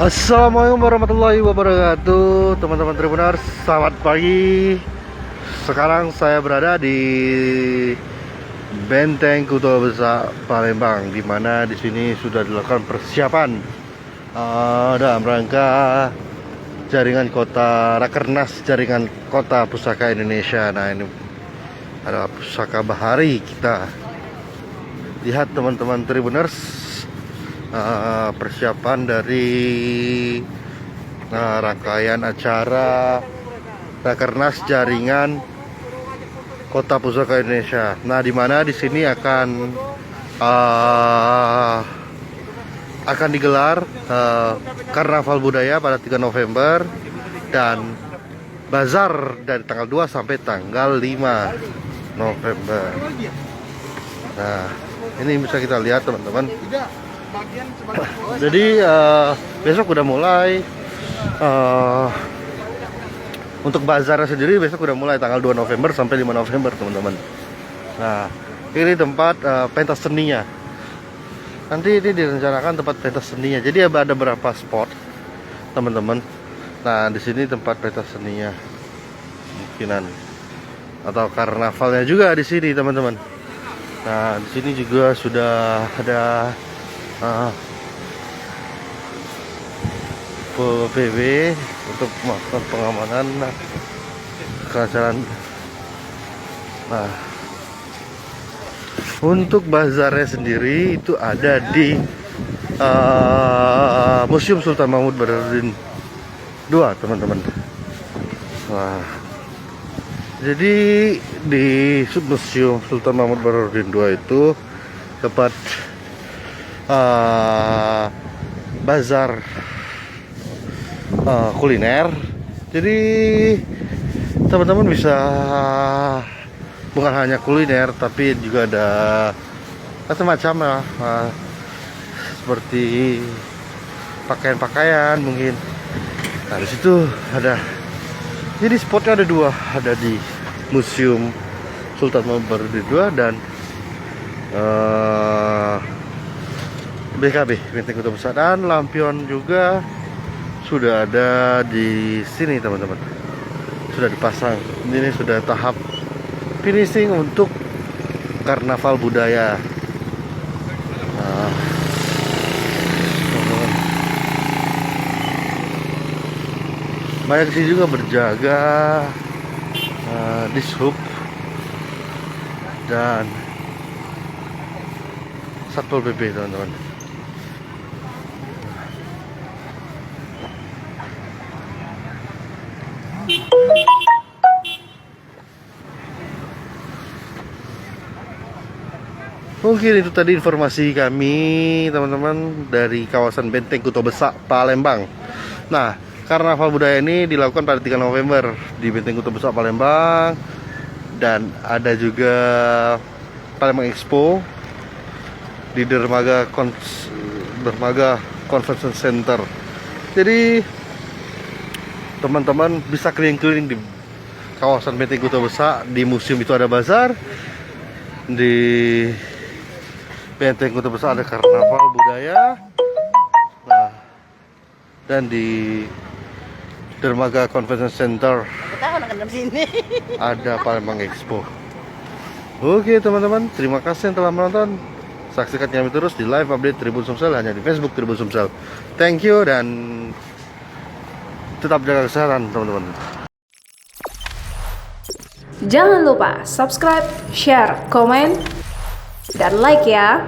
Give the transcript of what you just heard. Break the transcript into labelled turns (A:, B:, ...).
A: Assalamualaikum warahmatullahi wabarakatuh, teman-teman Tribuners. Selamat pagi. Sekarang saya berada di Benteng Kota Besar Palembang, di mana di sini sudah dilakukan persiapan dalam rangka jaringan kota Rakernas jaringan kota pusaka Indonesia. Nah, ini ada pusaka bahari kita. Lihat teman-teman Tribuners, persiapan dari rangkaian acara Rakernas jaringan kota pusaka Indonesia. Nah, di mana di sini akan digelar karnaval budaya pada 3 November dan bazar dari tanggal 2 sampai tanggal 5 November. Nah, ini bisa kita lihat teman-teman. Jadi besok udah mulai untuk bazarnya sendiri, besok udah mulai tanggal 2 November sampai 5 November teman-teman. Nah, ini tempat pentas seninya. Nanti ini direncanakan tempat pentas seninya. Jadi ada beberapa spot teman-teman. Nah, di sini tempat pentas seninya mungkinan atau karnavalnya juga di sini teman-teman. Nah, di sini juga sudah ada PB untuk melakukan pengamanan kelancaran. Nah, untuk bazarnya sendiri itu ada di Museum Sultan Mahmud Badarudin II teman-teman. Nah, jadi di Museum Sultan Mahmud Badarudin II itu tempat bazar kuliner. Jadi teman-teman bisa bukan hanya kuliner tapi juga ada macam-macam ya, seperti pakaian-pakaian mungkin. Nah, di situ ada, jadi spotnya ada dua, ada di Museum Sultan Mahmud Badarudin II dan BKB Benteng Kota Besar, dan lampion juga sudah ada di sini teman-teman, sudah dipasang. Ini sudah tahap finishing untuk karnaval budaya. Nah, teman-teman, banyak sih juga berjaga Dishub dan Satpol PP teman-teman. Mungkin itu tadi informasi kami teman-teman dari kawasan Benteng Kota Besar Palembang. Nah, karnaval budaya ini dilakukan pada 3 November di Benteng Kota Besar Palembang, dan ada juga Palembang Expo di Dermaga Convention Center. Jadi teman-teman bisa keliling-keliling di kawasan Benteng Kota Besar. Di museum itu ada bazar, di Benteng Kota Besar ada karnaval budaya, nah, dan di Dermaga Convention Center ada Palembang Expo. Oke teman-teman, terima kasih yang telah menonton. Saksikan kami terus di live update Tribun Sumsel hanya di Facebook Tribun Sumsel. Thank you dan tetap jaga kesehatan teman-teman.
B: Jangan lupa subscribe, share, komen, dan like ya.